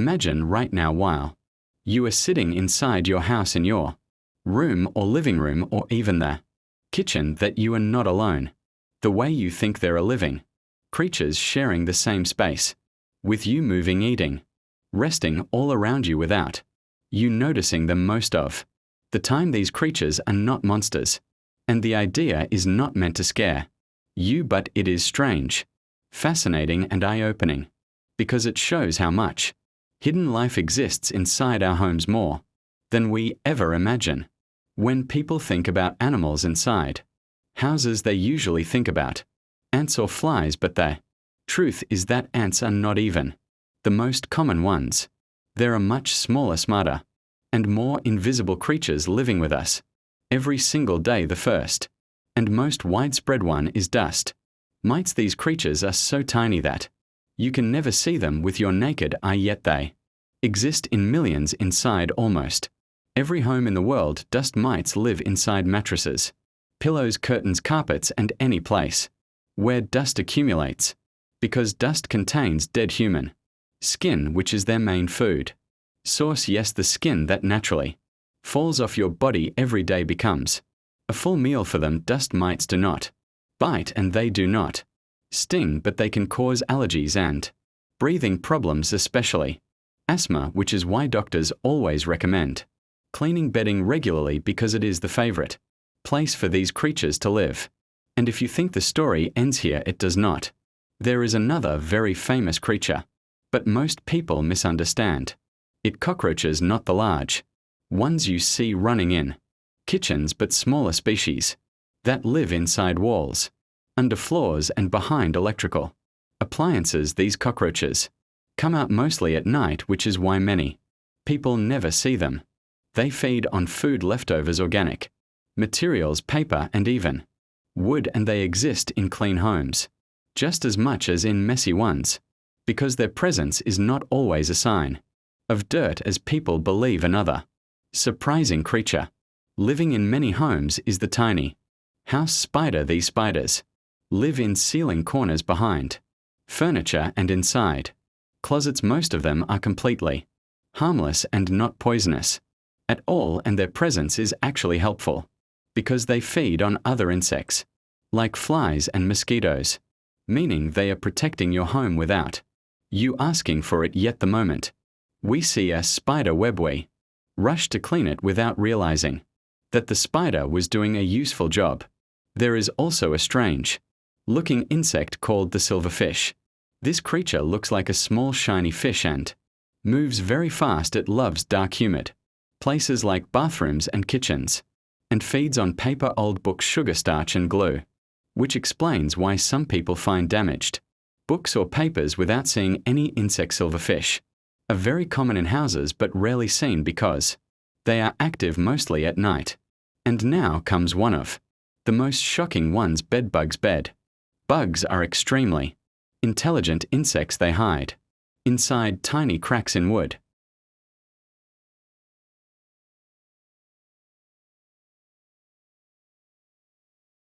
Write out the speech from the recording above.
Imagine right now while you are sitting inside your house in your room or living room or even the kitchen that you are not alone. The way you think there are living creatures sharing the same space with you, moving, eating, resting all around you without you noticing them most of the time. These creatures are not monsters, and the idea is not meant to scare you, but it is strange, fascinating and eye-opening, because it shows how much hidden life exists inside our homes, more than we ever imagine. When people think about animals inside houses, they usually think about ants or flies, but the truth is that ants are not even the most common ones. There are much smaller, smarter, and more invisible creatures living with us every single day. The first and most widespread one is dust mites. These creatures are so tiny that you can never see them with your naked eye, yet they exist in millions inside almost every home in the world. Dust mites live inside mattresses, pillows, curtains, carpets, and any place where dust accumulates, because dust contains dead human skin, which is their main food source. Yes, the skin that naturally falls off your body every day becomes a full meal for them. Dust mites do not bite and they do not sting, but they can cause allergies and breathing problems, especially asthma, which is why doctors always recommend cleaning bedding regularly, because it is the favorite place for these creatures to live. And if you think the story ends here, it does not. There is another very famous creature, but most people misunderstand it. Cockroaches, not the large ones you see running in kitchens, but smaller species that live inside walls, under floors, and behind electrical appliances. These cockroaches come out mostly at night, which is why many people never see them. They feed on food, leftovers, organic materials, paper, and even wood, and they exist in clean homes just as much as in messy ones, because their presence is not always a sign of dirt, as people believe. Another surprising creature living in many homes is the tiny house spider. These spiders live in ceiling corners, behind furniture, and inside closets. Most of them are completely harmless and not poisonous at all, and their presence is actually helpful because they feed on other insects like flies and mosquitoes, meaning they are protecting your home without you asking for it. Yet the moment we see a spider web, we rush to clean it without realizing that the spider was doing a useful job. There is also a strange-looking insect called the silverfish. This creature looks like a small shiny fish and moves very fast. It loves dark, humid places like bathrooms and kitchens, and feeds on paper, old books, sugar, starch, and glue, which explains why some people find damaged books or papers without seeing any insect. Silverfish are very common in houses but rarely seen because they are active mostly at night. And now comes one of the most shocking ones: bed bugs. Bed bugs are extremely intelligent insects. They hide inside tiny cracks in wood,